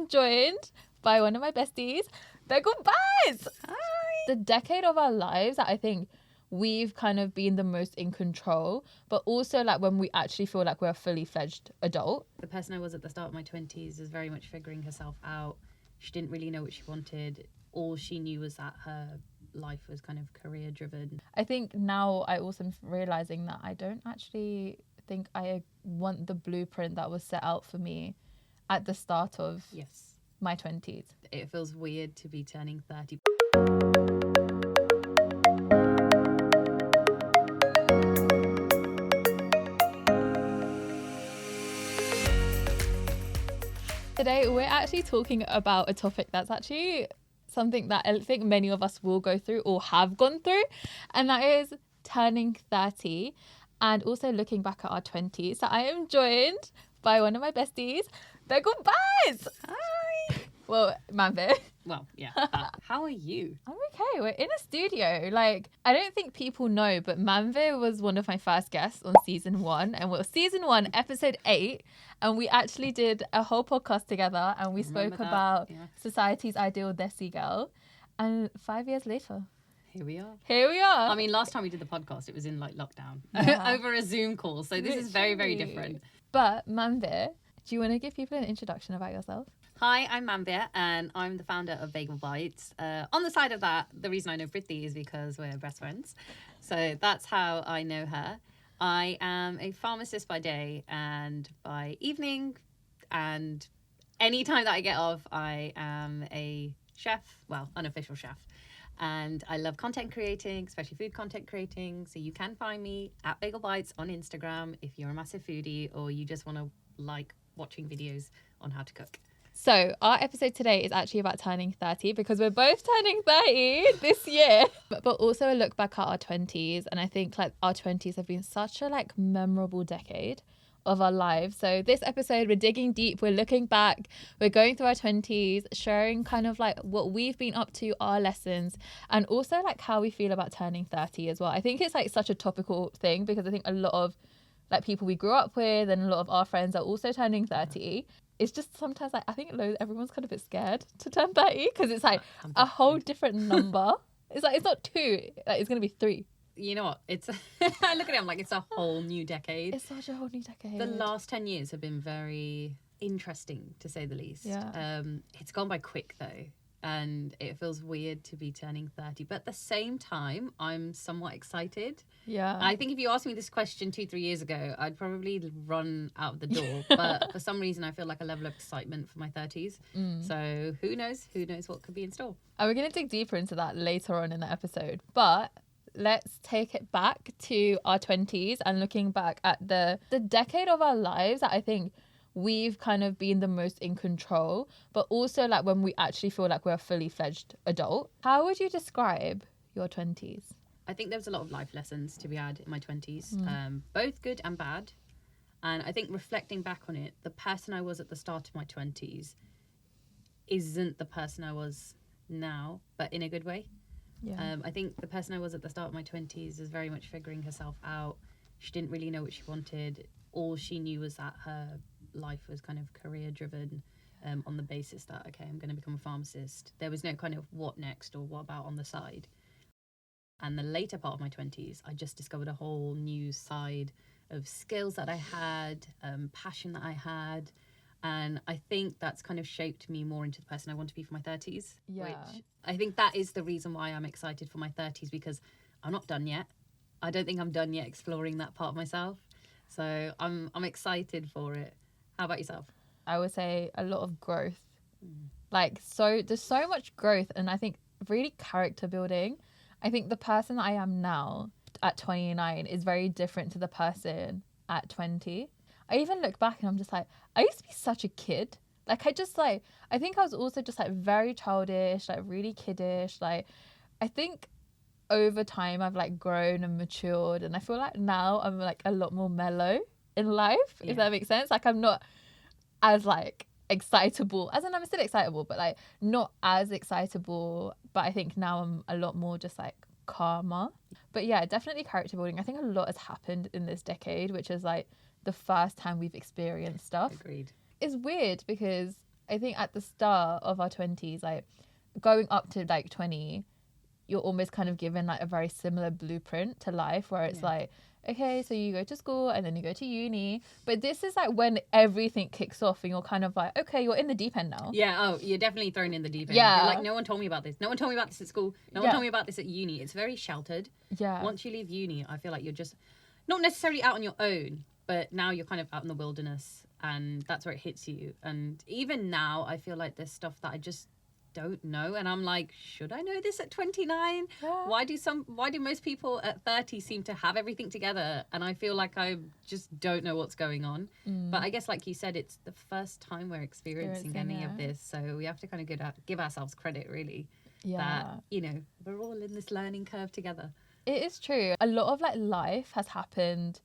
am joined by one of my besties, Beghal. Hi. The decade of our lives that I think we've kind of been the most in control, but also like when we actually feel like we're a fully fledged adult. The person I was at the start of my 20s is very much figuring herself out. She didn't really know what she wanted. All she knew was that her life was kind of career driven. I think now I also am realizing that I don't actually think I want the blueprint that was set out for me at the start of Yes. my 20s. It feels weird to be turning 30. Today, we're actually talking about a topic that's actually something that I think many of us will go through or have gone through, and that is turning 30 and also looking back at our 20s. So I am joined by one of my besties, Beghal. Hi. Well, Manveer. Well, yeah. How are you? I'm okay. We're in a studio. Like, I don't think people know, but Manveer was one of my first guests on season 1. And we're season 1, episode 8. And we actually did a whole podcast together and we spoke about society's ideal desi girl. And 5 years later, Here we are. I mean, last time we did the podcast, it was in like lockdown over a Zoom call. So this is very, very different. But Manveer, do you want to give people an introduction about yourself? Hi, I'm Manveer and I'm the founder of Bagel Bites. On the side of that, the reason I know Priti is because we're best friends. So that's how I know her. I am a pharmacist by day and by evening, and any time that I get off, I am a chef, well, unofficial chef. And I love content creating, especially food content creating. So you can find me at Bagel Bites on Instagram if you're a massive foodie or you just want to like watching videos on how to cook. So our episode today is actually about turning 30 because we're both turning 30 this year, but also a look back at our 20s. And I think like our 20s have been such a like memorable decade of our lives. So this episode, we're digging deep, we're looking back, we're going through our 20s, sharing kind of like what we've been up to, our lessons, and also like how we feel about turning 30 as well. I think it's like such a topical thing because I think a lot of like people we grew up with and a lot of our friends are also turning 30. It's just sometimes like I think everyone's kind of a bit scared to turn 30 because it's like a whole different number. It's like it's not 2, like it's gonna be 3. You know what? It's I look at it, I'm like, it's a whole new decade. It's such a whole new decade. The last 10 years have been very interesting, to say the least. Yeah. It's gone by quick though, and it feels weird to be turning 30. But at the same time, I'm somewhat excited. Yeah. I think if you asked me this question 2-3 years ago, I'd probably run out the door. But for some reason, I feel like a level of excitement for my 30s. So who knows? Who knows what could be in store? And we're going to dig deeper into that later on in the episode. But let's take it back to our 20s and looking back at the decade of our lives that I think we've kind of been the most in control, but also like when we actually feel like we're a fully fledged adult. How would you describe your 20s? I think there was a lot of life lessons to be had in my 20s, both good and bad. And I think reflecting back on it, the person I was at the start of my 20s isn't the person I was now, but in a good way. Yeah. I think the person I was at the start of my 20s is very much figuring herself out. She didn't really know what she wanted. All she knew was that her life was kind of career driven, on the basis that, okay, I'm going to become a pharmacist. There was no kind of what next or what about on the side. And the later part of my 20s, I just discovered a whole new side of skills that I had, passion that I had. And I think that's kind of shaped me more into the person I want to be for my 30s. Yeah. Which I think that is the reason why I'm excited for my 30s, because I'm not done yet. I don't think I'm done yet exploring that part of myself. So I'm excited for it. How about yourself? I would say a lot of growth. Like, so there's so much growth, and I think really character building. I think the person that I am now at 29 is very different to the person at 20. I even look back and I'm just like, I used to be such a kid. Like, I think I was also just like very childish, like really kiddish. Like, I think over time I've like grown and matured, and I feel like now I'm like a lot more mellow in life, if that makes sense. Like, I'm not as like excitable, as in I'm still excitable, but like not as excitable. But I think now I'm a lot more just like calmer. But yeah, definitely character building. I think a lot has happened in this decade, which is like the first time we've experienced stuff. Agreed. It's weird because I think at the start of our 20s, like going up to like 20, you're almost kind of given like a very similar blueprint to life where it's like, okay, so you go to school and then you go to uni. But this is like when everything kicks off and you're kind of like, okay, you're in the deep end now. Yeah, oh, you're definitely thrown in the deep end. Yeah. You're like, no one told me about this. No one told me about this at school. No one Yeah. told me about this at uni. It's very sheltered. Yeah. Once you leave uni, I feel like you're just not necessarily out on your own, but now you're kind of out in the wilderness and that's where it hits you. And even now, I feel like there's stuff that I just don't know, and I'm like, should I know this at 29? Yeah. Why do most people at 30 seem to have everything together, and I feel like I just don't know what's going on. But I guess, like you said, it's the first time we're experiencing any of this, so we have to kind of give ourselves credit, really. That, you know, we're all in this learning curve together. It is true. A lot of like life has happened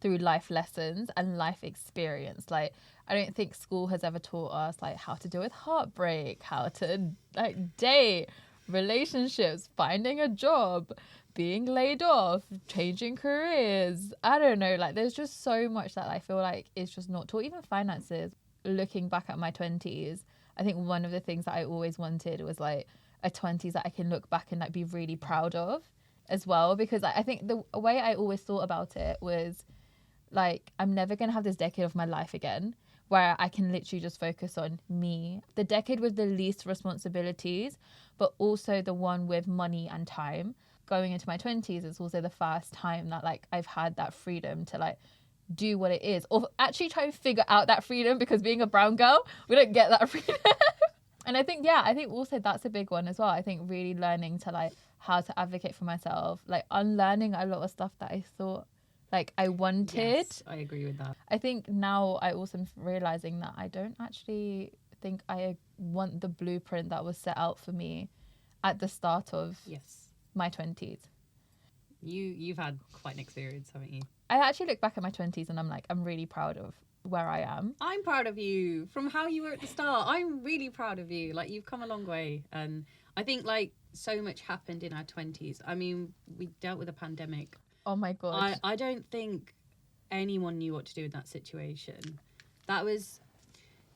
through life lessons and life experience. Like, I don't think school has ever taught us like how to deal with heartbreak, how to like date, relationships, finding a job, being laid off, changing careers. I don't know, like there's just so much that I feel like is just not taught. Even finances. Looking back at my 20s, I think one of the things that I always wanted was like a 20s that I can look back and like be really proud of as well, because I think the way I always thought about it was like, I'm never going to have this decade of my life again where I can literally just focus on me. The decade with the least responsibilities, but also the one with money and time. Going into my 20s is also the first time that like I've had that freedom to like do what it is, or actually try and figure out that freedom, because being a brown girl, we don't get that freedom. And I think also that's a big one as well. I think really learning to like how to advocate for myself, like unlearning a lot of stuff that I thought like I wanted. Yes, I agree with that. I think now I also am realizing that I don't actually think I want the blueprint that was set out for me at the start of my 20s. You've had quite an experience, haven't you? I actually look back at my 20s and I'm like, I'm really proud of where I am. I'm proud of you from how you were at the start. I'm really proud of you. Like, you've come a long way. And I think like so much happened in our 20s. I mean, we dealt with a pandemic. Oh my God. I don't think anyone knew what to do in that situation.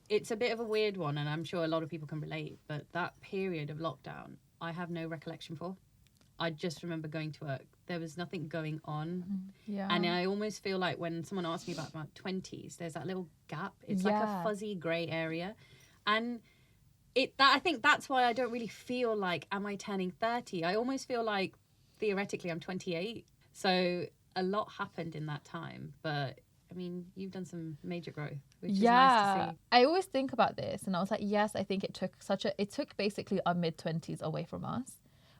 It's a bit of a weird one, and I'm sure a lot of people can relate, but that period of lockdown, I have no recollection for. I just remember going to work. There was nothing going on. Yeah. And I almost feel like when someone asks me about my 20s, there's that little gap. It's like a fuzzy grey area. And I think that's why I don't really feel like, am I turning 30? I almost feel like, theoretically, I'm 28. So a lot happened in that time. But, I mean, you've done some major growth, which is nice to see. I always think about this. And I was like, yes, I think it took basically our mid-20s away from us,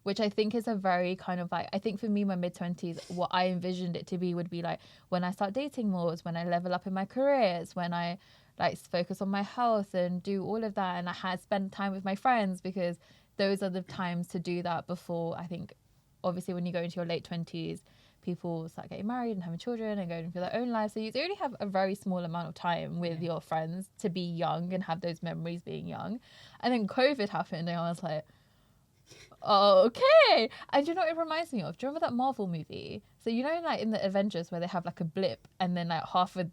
which I think is a very kind of like, I think for me, my mid-20s, what I envisioned it to be would be like when I start dating more, is when I level up in my careers, when I like focus on my health and do all of that. And I had spent time with my friends, because those are the times to do that before. I think obviously when you go into your late 20s, people start getting married and having children and going through their own lives. So you only have a very small amount of time with your friends to be young and have those memories being young. And then COVID happened and I was like, okay. And you know what it reminds me of? Do you remember that Marvel movie? So you know, like in the Avengers where they have like a blip and then like half the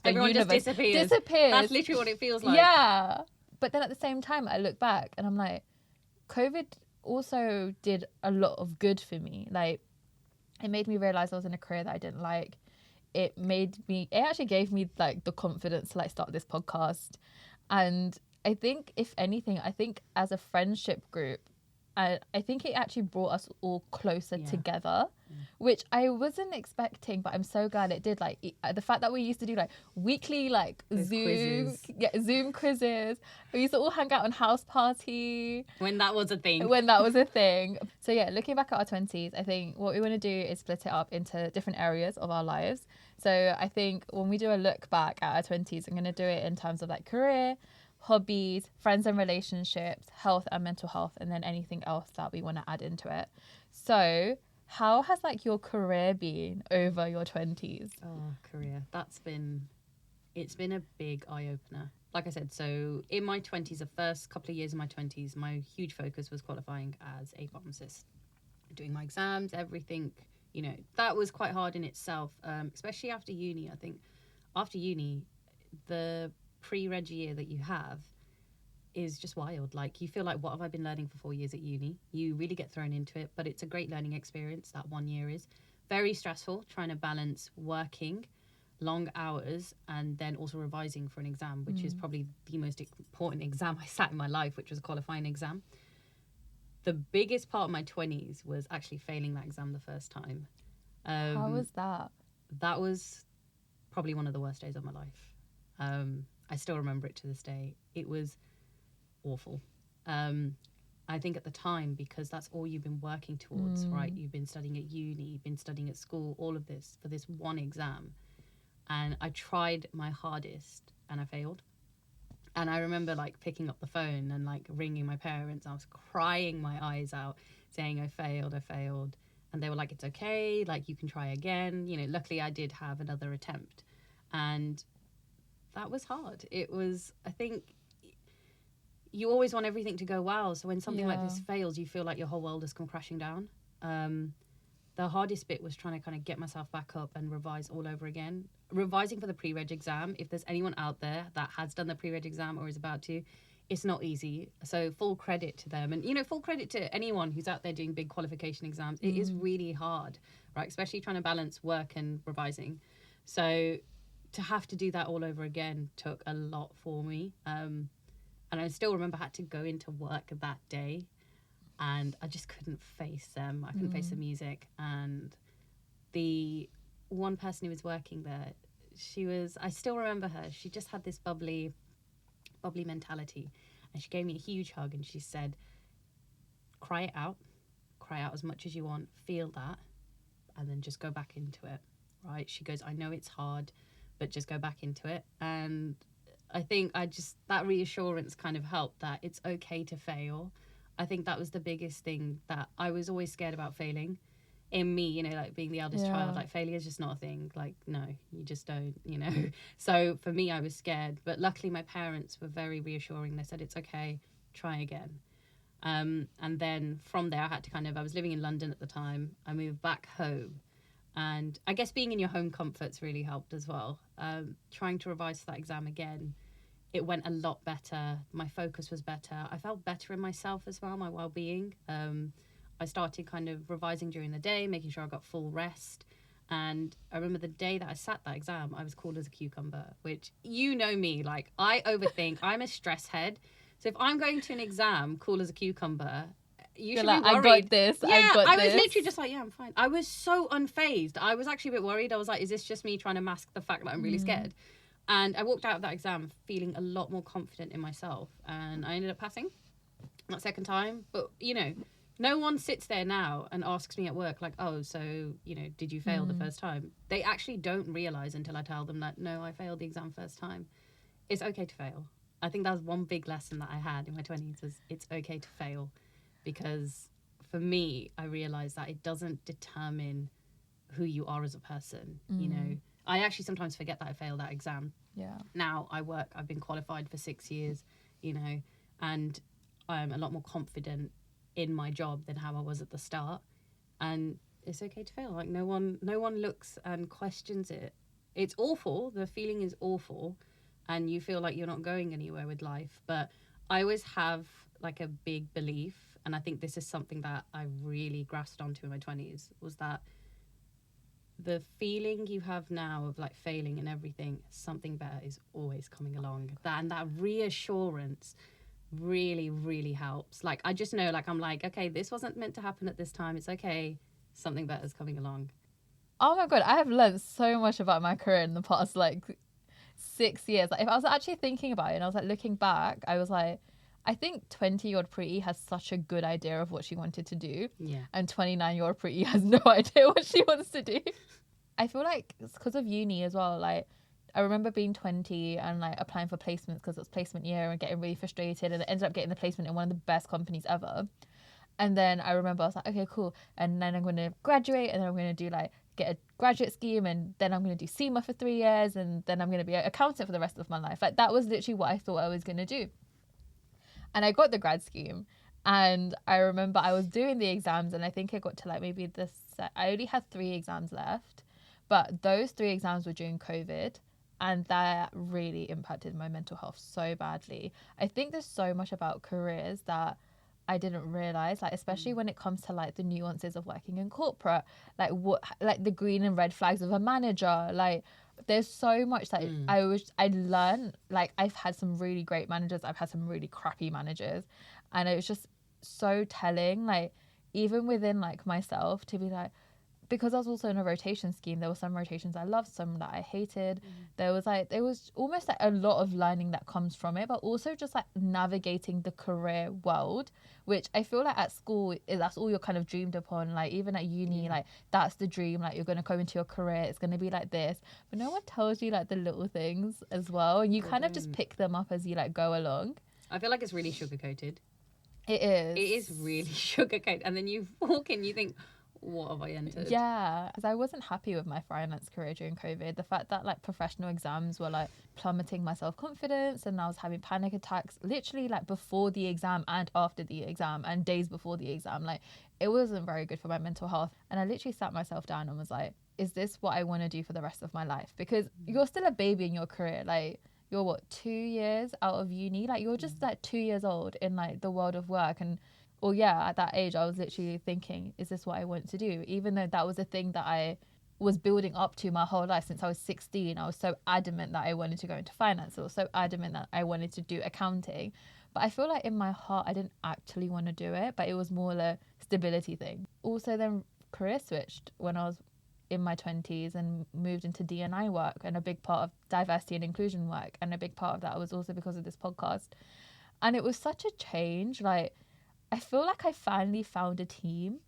Everyone universe just disappears. That's literally what it feels like. Yeah. But then at the same time, I look back and I'm like, COVID also did a lot of good for me. Like, it made me realize I was in a career that I didn't like. It actually gave me like the confidence to like start this podcast. And I think if anything, as a friendship group, I think it actually brought us all closer together, which I wasn't expecting, but I'm so glad it did. Like the fact that we used to do like weekly like Zoom quizzes. We used to all hang out on house party when that was a thing. So yeah, looking back at our 20s, I think what we want to do is split it up into different areas of our lives. So I think when we do a look back at our 20s, I'm going to do it in terms of like career, hobbies, friends and relationships, health and mental health, and then anything else that we want to add into it. So how has like your career been over your 20s? Oh, career. It's been a big eye-opener. Like I said, so in my 20s, the first couple of years of my 20s, my huge focus was qualifying as a pharmacist. Doing my exams, everything, you know, that was quite hard in itself, especially after uni. I think after uni, the pre-reg year that you have, is just wild. Like, you feel like, what have I been learning for 4 years at uni? You really get thrown into it, but it's a great learning experience. That 1 year is very stressful, trying to balance working long hours and then also revising for an exam, which is probably the most important exam I sat in my life, which was a qualifying exam. The biggest part of my 20s was actually failing that exam the first time. How was that? That was probably one of the worst days of my life. I still remember it to this day. It was awful. I think at the time, because that's all you've been working towards, right? You've been studying at uni, you've been studying at school, all of this for this one exam. And I tried my hardest and I failed. And I remember like picking up the phone and like ringing my parents. I was crying my eyes out saying I failed. And they were like, it's okay, like you can try again. You know, luckily I did have another attempt. And that was hard. It was, I think, you always want everything to go well. So when something like this fails, you feel like your whole world has come crashing down. The hardest bit was trying to kind of get myself back up and revise all over again. Revising for the pre-reg exam, if there's anyone out there that has done the pre-reg exam or is about to, it's not easy. So full credit to them. And, you know, full credit to anyone who's out there doing big qualification exams. It is really hard, right? Especially trying to balance work and revising. So to have to do that all over again took a lot for me. And I still remember I had to go into work that day and I just couldn't face them. I couldn't face the music. And the one person who was working there, I still remember her. She just had this bubbly mentality. And she gave me a huge hug and she said, cry it out as much as you want, feel that, and then just go back into it, right? She goes, I know it's hard, but just go back into it. And I think that reassurance kind of helped, that it's okay to fail. I think that was the biggest thing, that I was always scared about failing. In me, you know, like being the eldest child, like failure is just not a thing. Like, no, you just don't, you know. So for me, I was scared. But luckily, my parents were very reassuring. They said, it's okay, try again. And then from there, I was living in London at the time. I moved back home. And I guess being in your home comforts really helped as well. Trying to revise for that exam again, it went a lot better. My focus was better. I felt better in myself as well, my well-being. I started kind of revising during the day, making sure I got full rest. And I remember the day that I sat that exam, I was cool as a cucumber, which, you know me, like, I overthink. I'm a stress head. So if I'm going to an exam cool as a cucumber, you should be worried. I got this. Yeah, I was literally just like, yeah, I'm fine. I was so unfazed. I was actually a bit worried. I was like, is this just me trying to mask the fact that I'm really scared? And I walked out of that exam feeling a lot more confident in myself. And I ended up passing that second time. But, you know, no one sits there now and asks me at work, like, oh, so, you know, did you fail the first time? They actually don't realise until I tell them that, no, I failed the exam first time. It's okay to fail. I think that was one big lesson that I had in my 20s, was it's okay to fail. Because for me, I realised that it doesn't determine who you are as a person, you know. I actually sometimes forget that I failed that exam. Yeah. Now I've been qualified for 6 years, you know, and I'm a lot more confident in my job than how I was at the start. And it's okay to fail. Like, no one looks and questions it. It's awful. The feeling is awful. And you feel like you're not going anywhere with life. But I always have like a big belief, and I think this is something that I really grasped onto in my 20s, was that the feeling you have now of like failing and everything, something better is always coming along. That reassurance really, really helps. Like, I just know, like, I'm like, okay, this wasn't meant to happen at this time. It's okay. Something better is coming along. Oh my God, I have learned so much about my career in the past, like, 6 years. Like, if I was actually thinking about it and I was like looking back, I was like, I think 20-year-old Pretty has such a good idea of what she wanted to do. Yeah. And 29-year-old Pretty has no idea what she wants to do. I feel like it's because of uni as well. Like, I remember being 20 and like applying for placements because it was placement year and getting really frustrated, and I ended up getting the placement in one of the best companies ever. And then I remember I was like, okay, cool. And then I'm going to graduate, and then I'm going to do like get a graduate scheme, and then I'm going to do SEMA for 3 years, and then I'm going to be an accountant for the rest of my life. Like, that was literally what I thought I was going to do. And I got the grad scheme, and I remember I was doing the exams, and I think I got to like maybe I only had 3 exams left, but those 3 exams were during COVID. And that really impacted my mental health so badly. I think there's so much about careers that I didn't realize, like especially when it comes to like the nuances of working in corporate, like the green and red flags of a manager. Like there's so much that I learned. Like I've had some really great managers, I've had some really crappy managers, and it was just so telling. Like even within like myself to be like, because I was also in a rotation scheme, there were some rotations I loved, some that I hated. There was almost like a lot of learning that comes from it, but also just like navigating the career world, which I feel like at school that's all you're kind of dreamed upon. Like even at uni, like that's the dream. Like you're gonna go into your career, it's gonna be like this, but no one tells you like the little things as well, and you kind of just pick them up as you like go along. I feel like it's really sugar coated. It is. It is really sugar coated, and then you walk in, you think, what have I entered? Yeah, because I wasn't happy with my finance career during COVID. The fact that like professional exams were like plummeting my self-confidence, and I was having panic attacks literally like before the exam and after the exam and days before the exam. Like it wasn't very good for my mental health. And I literally sat myself down and was like, is this what I want to do for the rest of my life? Because you're still a baby in your career. Like you're what, 2 years out of uni? Like you're just like 2 years old in like the world of work. And well, yeah, at that age, I was literally thinking, is this what I want to do? Even though that was a thing that I was building up to my whole life since I was 16. I was so adamant that I wanted to go into finance. I was so adamant that I wanted to do accounting. But I feel like in my heart, I didn't actually want to do it, but it was more a stability thing. Also, then career switched when I was in my 20s and moved into D&I work, and a big part of diversity and inclusion work. And a big part of that was also because of this podcast. And it was such a change. Like, I feel like I finally found a team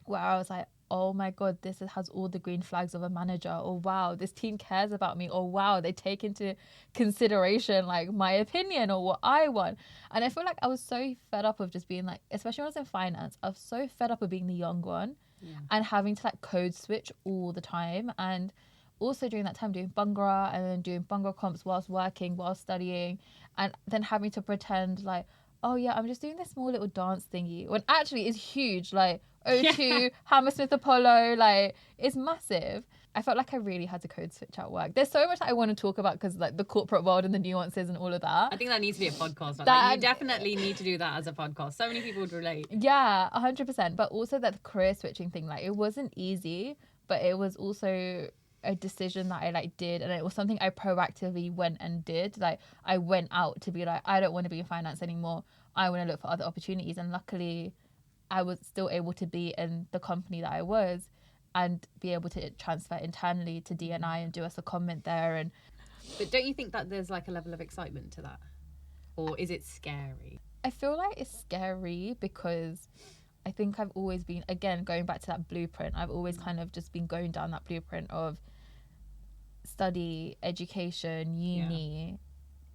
where I was like, oh my God, has all the green flags of a manager. Or wow, this team cares about me. Or wow, they take into consideration like my opinion or what I want. And I feel like I was so fed up of just being like, especially when I was in finance, I was so fed up of being the young one and having to like code switch all the time. And also during that time doing bhangra and then doing bhangra comps whilst working, whilst studying, and then having to pretend like, oh yeah, I'm just doing this small little dance thingy, when actually it's huge. Like O2, Hammersmith Apollo, like it's massive. I felt like I really had to code switch at work. There's so much that I want to talk about because like the corporate world and the nuances and all of that. I think that needs to be a podcast. Like, you definitely need to do that as a podcast. So many people would relate. Yeah, 100%. But also that career switching thing, like it wasn't easy, but it was also a decision that I like did, and it was something I proactively went and did. Like I went out to be like, I don't want to be in finance anymore. I want to look for other opportunities, and luckily I was still able to be in the company that I was and be able to transfer internally to D&I and do us a comment there. And but don't you think that there's like a level of excitement to that, or is it scary? I feel like it's scary because I think I've always been, again, going back to that blueprint, I've always kind of just been going down that blueprint of study, education, uni,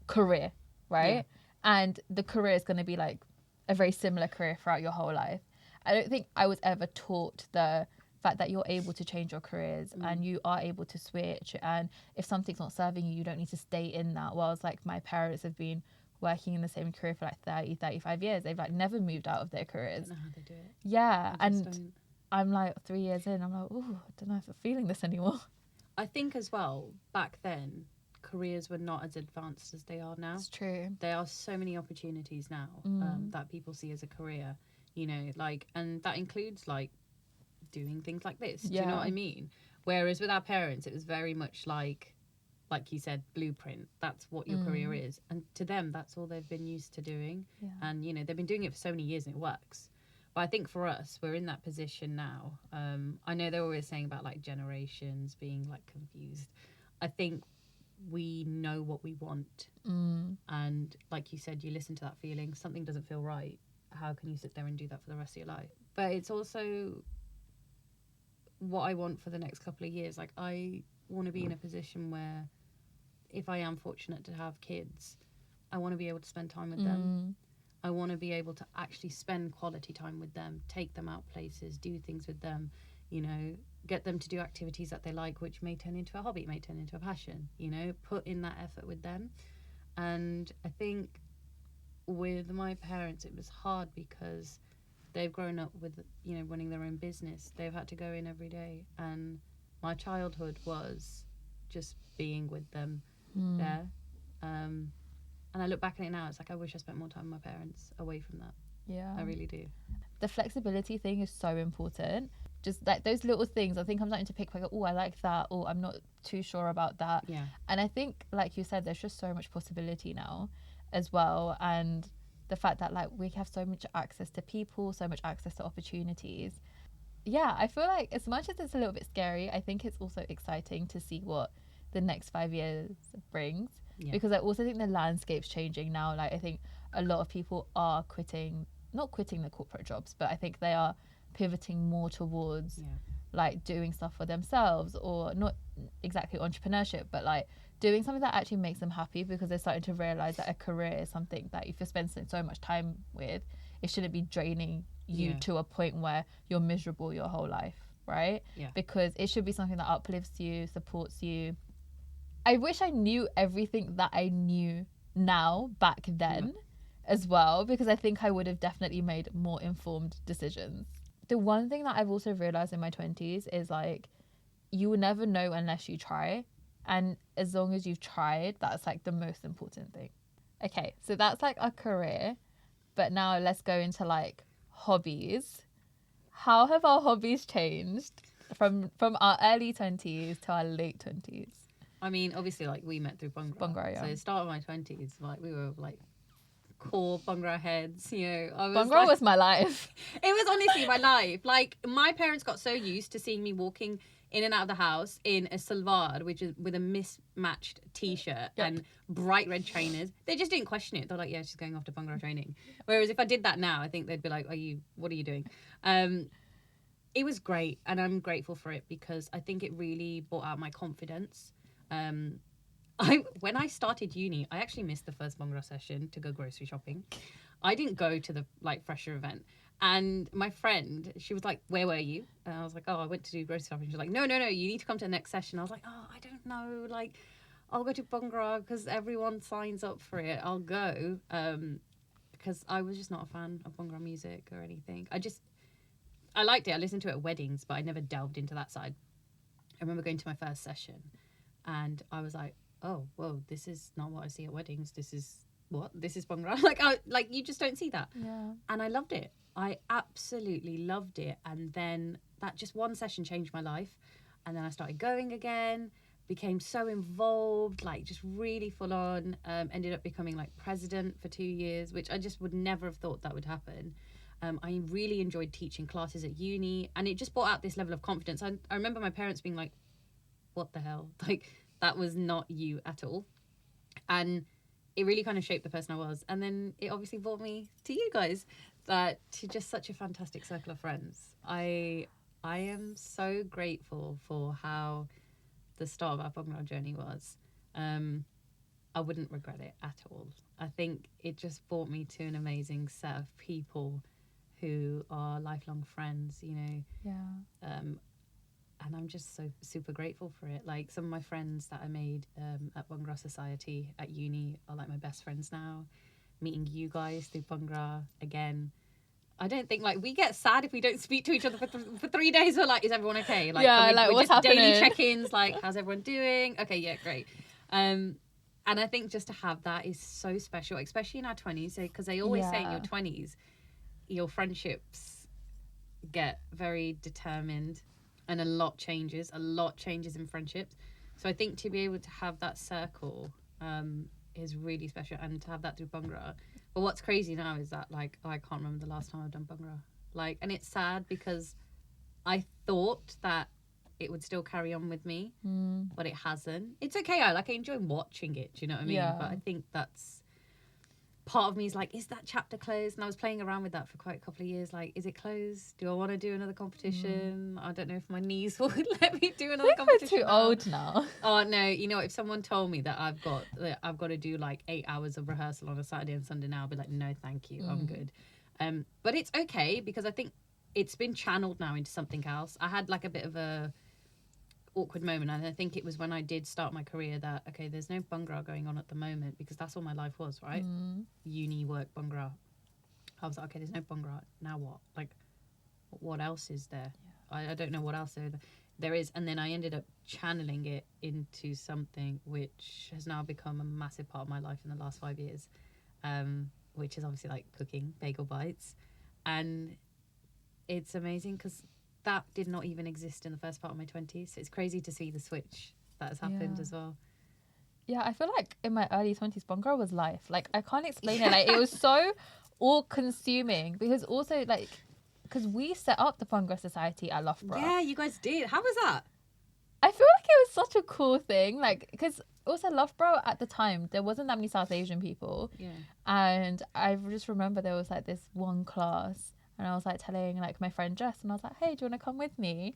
career, right? And the career is going to be like a very similar career throughout your whole life. I don't think I was ever taught the fact that you're able to change your careers and you are able to switch, and if something's not serving you, you don't need to stay in that. Whereas like my parents have been working in the same career for like 35 years. They've like never moved out of their careers. I don't know how they do it. Yeah, and I'm like 3 years in, I'm like, oh, I don't know if I'm feeling this anymore. I think as well, back then, careers were not as advanced as they are now. It's true. There are so many opportunities now that people see as a career, you know, like, and that includes like doing things like this. Do you know what I mean? Whereas with our parents, it was very much like you said, blueprint. That's what your career is. And to them, that's all they've been used to doing. Yeah. And, you know, they've been doing it for so many years and it works. But I think for us, we're in that position now. I know they're always saying about like generations being like confused. I think we know what we want. And like you said, you listen to that feeling, something doesn't feel right. How can you sit there and do that for the rest of your life? But it's also what I want for the next couple of years. Like I want to be in a position where if I am fortunate to have kids, I want to be able to spend time with them. I want to be able to actually spend quality time with them, take them out places, do things with them, you know, get them to do activities that they like, which may turn into a hobby, may turn into a passion, you know, put in that effort with them. And I think with my parents, it was hard because they've grown up with, you know, running their own business. They've had to go in every day. And my childhood was just being with them Mm. there. And I look back at it now, it's like I wish I spent more time with my parents away from that. Yeah. I really do. The flexibility thing is so important. Just like those little things, I think I'm starting to pick like, oh, I like that, or I'm not too sure about that. Yeah. And I think, like you said, there's just so much possibility now as well. And the fact that like we have so much access to people, so much access to opportunities. Yeah, I feel like as much as it's a little bit scary, I think it's also exciting to see what the next 5 years brings. Yeah. Because I also think the landscape's changing now. Like I think a lot of people are not quitting the corporate jobs, but I think they are pivoting more towards like doing stuff for themselves, or not exactly entrepreneurship, but like doing something that actually makes them happy, because they're starting to realize that a career is something that if you're spending so much time with, it shouldn't be draining you to a point where you're miserable your whole life, right? Yeah. Because it should be something that uplifts you, supports you. I wish I knew everything that I knew now back then as well, because I think I would have definitely made more informed decisions. The one thing that I've also realized in my 20s is like, you will never know unless you try. And as long as you've tried, that's like the most important thing. Okay, so that's like a career. But now let's go into like hobbies. How have our hobbies changed from our early 20s to our late 20s? I mean, obviously, like we met through bhangra. Bhangra, yeah. So the start of my 20s, like we were like core bhangra heads. You know, I was Bhangra like, was my life. it was honestly my life. Like my parents got so used to seeing me walking in and out of the house in a salwar, which is with a mismatched t-shirt and bright red trainers. They just didn't question it. They're like, yeah, she's going off to bhangra training. Whereas if I did that now, I think they'd be like, what are you doing? It was great, and I'm grateful for it, because I think it really brought out my confidence. When I started uni, I actually missed the first bhangra session to go grocery shopping. I didn't go to the like fresher event. And my friend, she was like, where were you? And I was like, oh, I went to do grocery shopping. She's like, no, you need to come to the next session. I was like, oh, I don't know. Like, I'll go to bhangra because everyone signs up for it. I'll go. Because I was just not a fan of bhangra music or anything. I liked it. I listened to it at weddings, but I never delved into that side. I remember going to my first session and I was like, oh, whoa, this is not what I see at weddings. This is bhangra. Like you just don't see that. Yeah. And I loved it. I absolutely loved it. And then that just one session changed my life. And then I started going again, became so involved, like just really full on, ended up becoming like president for 2 years, which I just would never have thought that would happen. I really enjoyed teaching classes at uni, and it just brought out this level of confidence. I remember my parents being like, what the hell? Like, that was not you at all. And it really kind of shaped the person I was. And then it obviously brought me to you guys, to just such a fantastic circle of friends. I am so grateful for how the start of our bhangra journey was. I wouldn't regret it at all. I think it just brought me to an amazing set of people who are lifelong friends, you know. Yeah. And I'm just so super grateful for it. Like some of my friends that I made at Bhangra Society at uni are like my best friends now. Meeting you guys through Bhangra again. I don't think like we get sad if we don't speak to each other for 3 days. We're like, is everyone okay? Like, Yeah, like, we're what's just daily happening? check-ins. Like, how's everyone doing? Okay, yeah, great. And I think just to have that is so special, especially in our 20s, because they always say in your 20s, your friendships get very determined and a lot changes in friendships. So I think to be able to have that circle is really special, and to have that through Bhangra. But what's crazy now is that like I can't remember the last time I've done Bhangra. Like, and it's sad because I thought that it would still carry on with me, but it hasn't. It's okay. I enjoy watching it. Do you know what I mean? Yeah. But I think that's part of me is like, is that chapter closed? And I was playing around with that for quite a couple of years. Like, is it closed? Do I want to do another competition? I don't know if my knees would let me do another competition. We're too old now. Oh no! You know, if someone told me that I've got to do like 8 hours of rehearsal on a Saturday and Sunday now, I'd be like, no, thank you, I'm good. But it's okay because I think it's been channeled now into something else. I had like a bit of a awkward moment, and I think it was when I did start my career that okay, there's no bhangra going on at the moment, because that's all my life was, right? Uni, work, bhangra. I was like, okay, there's no bhangra, now what? Like, what else is there? I don't know what else there is. there is. And then I ended up channeling it into something which has now become a massive part of my life in the last 5 years, which is obviously like cooking bagel bites. And it's amazing because that did not even exist in the first part of my 20s. So it's crazy to see the switch that has happened as well. Yeah, I feel like in my early 20s, bhangra was life. Like, I can't explain it. Like, it was so all-consuming because also, like, because we set up the bhangra society at Loughborough. Yeah, you guys did. How was that? I feel like it was such a cool thing. Like, because also Loughborough at the time, there wasn't that many South Asian people. Yeah. And I just remember there was, like, this one class. And I was, like, telling, like, my friend Jess. And I was like, hey, do you want to come with me?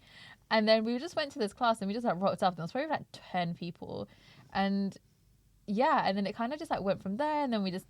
And then we just went to this class and we just, like, rocked up. And there was probably, like, 10 people. And yeah, and then it kind of just like went from there, and then we just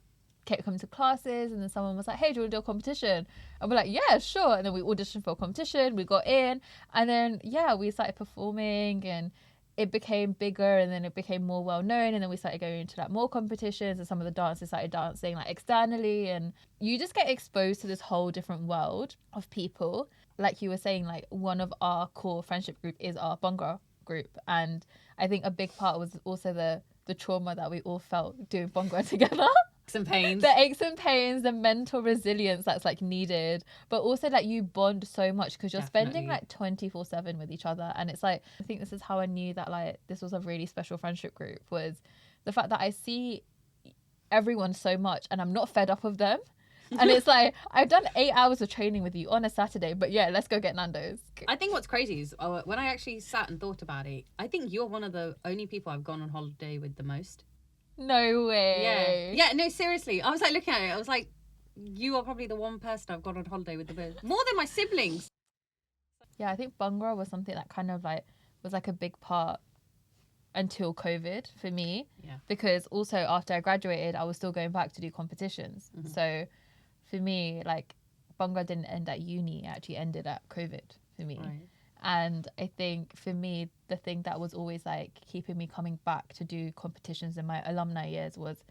kept coming to classes, and then someone was like, hey, do you want to do a competition? And we're like, yeah, sure. And then we auditioned for a competition, we got in, and then yeah, we started performing, and it became bigger, and then it became more well known, and then we started going into like more competitions, and some of the dancers started dancing like externally, and you just get exposed to this whole different world of people. Like you were saying, like one of our core friendship group is our bhangra group, and I think a big part was also the trauma that we all felt doing bhangra together. Aches and pains. The aches and pains, the mental resilience that's like needed, but also like you bond so much because you're spending like 24/7 with each other. And it's like, I think this is how I knew that like this was a really special friendship group, was the fact that I see everyone so much and I'm not fed up of them. And it's like, I've done 8 hours of training with you on a Saturday, but yeah, let's go get Nando's. I think what's crazy is when I actually sat and thought about it, I think you're one of the only people I've gone on holiday with the most. No way. Yeah, no, seriously. I was like looking at it, I was like, you are probably the one person I've gone on holiday with the most. More than my siblings. Yeah, I think bhangra was something that kind of like was like a big part until COVID for me. Yeah. Because also after I graduated, I was still going back to do competitions. Mm-hmm. So for me, like bhangra didn't end at uni, it actually ended at COVID for me. Right. And I think for me, the thing that was always like keeping me coming back to do competitions in my alumni years was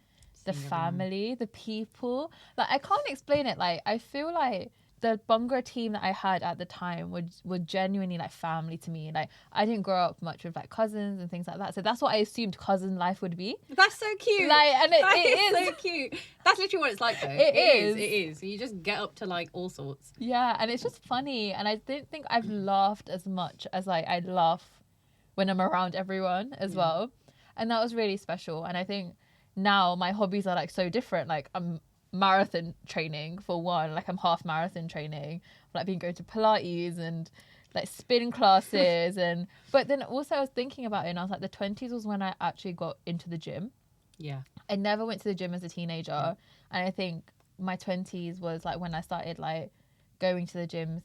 the family, the people. Like I can't explain it. Like I feel like the bhangra team that I had at the time would genuinely like family to me. Like I didn't grow up much with like cousins and things like that, so that's what I assumed cousin life would be. That's so cute. Like, and it is so cute. That's literally what it's like, though. It is. You just get up to like all sorts. Yeah, and it's just funny, and I don't think I've laughed as much as like I laugh when I'm around everyone as well, and that was really special. And I think now my hobbies are like so different. Like I'm marathon training for one, like I'm half marathon training, like been going to Pilates and like spin classes, and but then also I was thinking about it and I was like, the 20s was when I actually got into the gym. Yeah, I never went to the gym as a teenager, and I think my 20s was like when I started like going to the gym,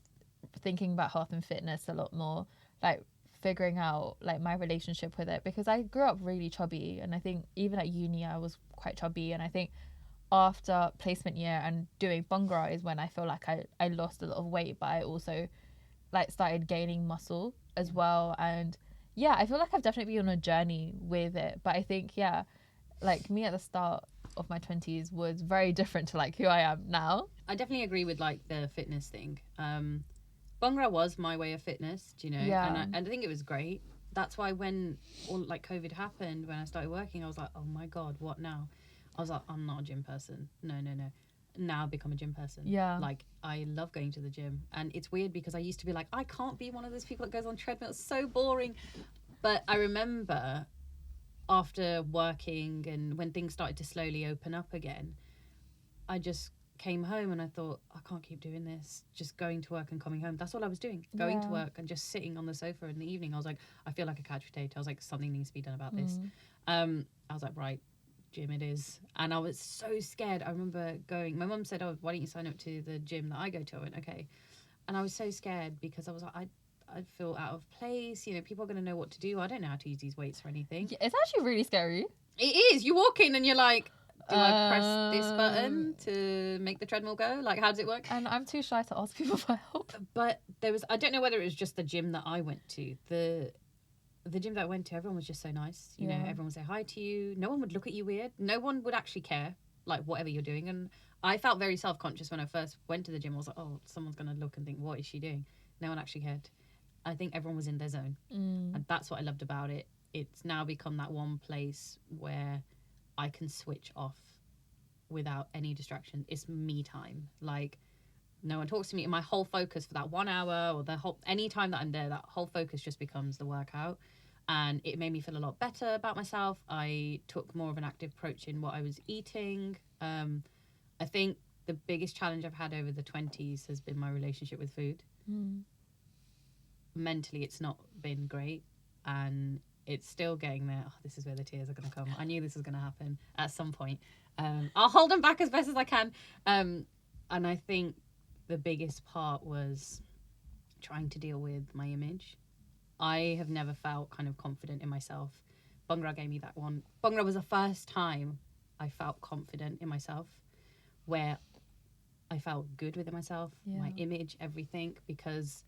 thinking about health and fitness a lot more, like figuring out like my relationship with it, because I grew up really chubby, and I think even at uni I was quite chubby, and I think after placement year and doing bhangra is when I feel like I lost a lot of weight, but I also like started gaining muscle as well. And yeah, I feel like I've definitely been on a journey with it, but I think like me at the start of my 20s was very different to like who I am now. I definitely agree with like the fitness thing. Bhangra was my way of fitness, do you know? Yeah. And I think it was great. That's why when all like COVID happened, when I started working, I was like, oh my God, what now? I was like, I'm not a gym person. No. Now I've become a gym person. Yeah. Like, I love going to the gym. And it's weird because I used to be like, I can't be one of those people that goes on treadmill. It's so boring. But I remember after working and when things started to slowly open up again, I just came home and I thought, I can't keep doing this. Just going to work and coming home. That's all I was doing. Going to work and just sitting on the sofa in the evening. I was like, I feel like a couch potato. I was like, something needs to be done about this. I was like, right, gym it is. And I was so scared. I remember going, my mum said, oh, why don't you sign up to the gym that I go to? I went, okay. And I was so scared because I was like, I feel out of place. You know, people are going to know what to do. I don't know how to use these weights or anything. Yeah, it's actually really scary. It is. You walk in and you're like, do I press this button to make the treadmill go? Like, how does it work? And I'm too shy to ask people for help. But there was, I don't know whether it was just the gym that I went to. The gym that I went to, everyone was just so nice. You know, everyone would say hi to you. No one would look at you weird. No one would actually care, like, whatever you're doing. And I felt very self-conscious when I first went to the gym. I was like, oh, someone's going to look and think, what is she doing? No one actually cared. I think everyone was in their zone. And that's what I loved about it. It's now become that one place where I can switch off without any distraction. It's me time. Like, no one talks to me, and my whole focus for that 1 hour or the whole any time that I'm there, that whole focus just becomes the workout. And it made me feel a lot better about myself. I took more of an active approach in what I was eating. I think the biggest challenge I've had over the 20s has been my relationship with food. Mentally, it's not been great, and it's still getting there. Oh, this is where the tears are going to come. I knew this was going to happen at some point. I'll hold them back as best as I can. And I think the biggest part was trying to deal with my image. I have never felt kind of confident in myself. Bhangra gave me that one. Bhangra was the first time I felt confident in myself, where I felt good within myself, my image, everything, because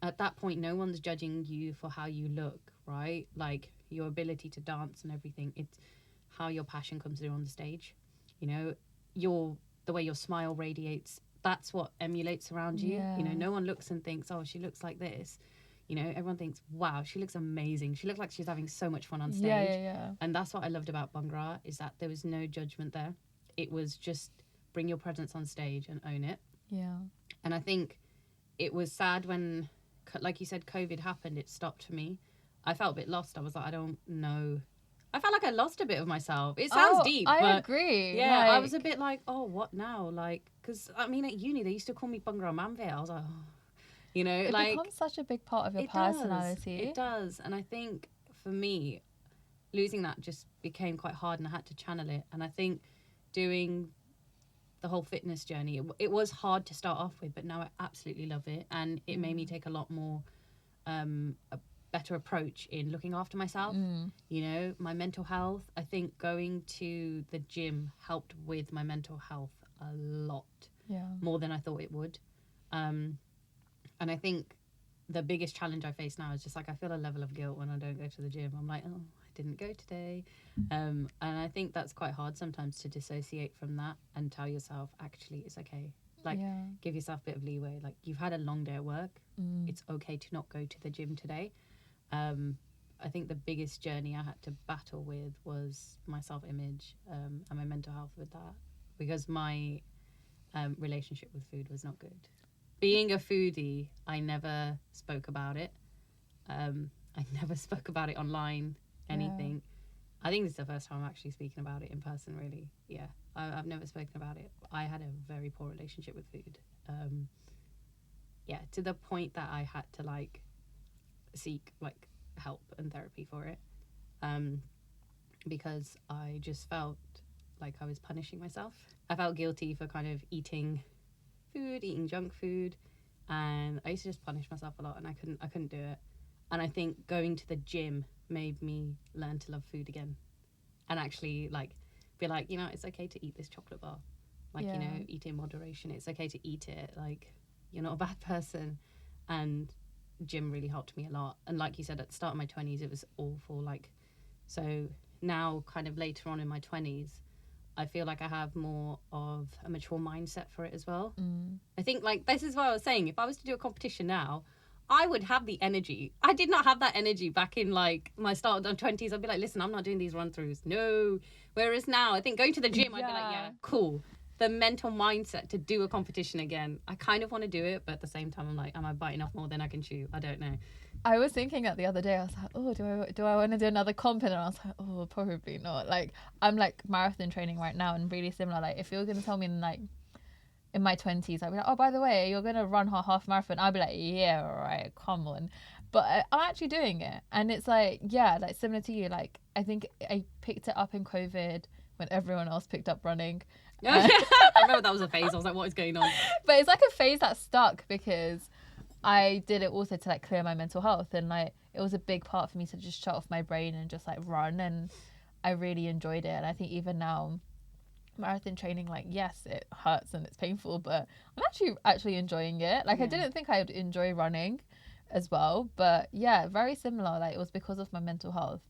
at that point, no one's judging you for how you look, right? Like, your ability to dance and everything, it's how your passion comes through on the stage. You know, the way your smile radiates, that's what emulates around you. You know, no one looks and thinks, oh, she looks like this. You know, everyone thinks, wow, she looks amazing. She looks like she's having so much fun on stage. And that's what I loved about Bhangra, is that there was no judgment there. It was just bring your presence on stage and own it. And I think it was sad when, like you said, COVID happened. It stopped me. I felt a bit lost. I was like, I don't know. I felt like I lost a bit of myself. It sounds deep, I but agree. yeah, I was a bit like, oh, what now? Like, because I mean, at uni they used to call me Bhangra Manveer. I was like, oh. You know, it like, becomes such a big part of your personality. It does. And I think for me, losing that just became quite hard, and I had to channel it. And I think doing the whole fitness journey, it was hard to start off with, but now I absolutely love it. And it made me take a lot more, a better approach in looking after myself. You know, my mental health. I think going to the gym helped with my mental health a lot. More than I thought it would. And I think the biggest challenge I face now is just like, I feel a level of guilt when I don't go to the gym. I'm like, oh, I didn't go today. And I think that's quite hard sometimes to dissociate from that and tell yourself, actually, it's okay. Like, give yourself a bit of leeway. Like, you've had a long day at work. It's okay to not go to the gym today. I think the biggest journey I had to battle with was my self-image and my mental health with that, because my relationship with food was not good. Being a foodie, I never spoke about it. I never spoke about it online, anything. I think this is the first time I'm actually speaking about it in person, really. Yeah, I've never spoken about it. I had a very poor relationship with food. Yeah, to the point that I had to, like, seek, like, help and therapy for it. Because I just felt like I was punishing myself. I felt guilty for kind of eating junk food, and I used to just punish myself a lot, and I couldn't do it. And I think going to the gym made me learn to love food again, and actually, like, be like, you know, it's okay to eat this chocolate bar, like, you know, eat in moderation. It's okay to eat it, like, you're not a bad person. And gym really helped me a lot. And like you said, at the start of my 20s, it was awful. Like, so now, kind of later on in my 20s, I feel like I have more of a mature mindset for it as well. I think, like, this is what I was saying. If I was to do a competition now, I would have the energy. I did not have that energy back in, like, my start of the 20s. I'd be like, listen, I'm not doing these run-throughs. No. Whereas now, I think going to the gym, I'd be like, yeah, cool. The mental mindset to do a competition again. I kind of want to do it, but at the same time, I'm like, am I biting off more than I can chew? I don't know. I was thinking that the other day. I was like, oh, do I want to do another comp? And I was like, oh, probably not. Like, I'm like marathon training right now, and really similar. Like, if you were gonna tell me in my 20s, I'd be like, oh, by the way, you're gonna run a half marathon. I'd be like, yeah, all right, come on. But I'm actually doing it, and it's like, yeah, like similar to you. Like, I think I picked it up in COVID when everyone else picked up running. I remember that was a phase. I was like, what is going on? But it's like a phase that stuck, because I did it also to, like, clear my mental health, and, like, it was a big part for me to just shut off my brain and just, like, run, and I really enjoyed it. And I think even now, marathon training, like, yes, it hurts and it's painful, but I'm actually enjoying it. Like, I didn't think I would enjoy running as well, but yeah, very similar. Like, it was because of my mental health.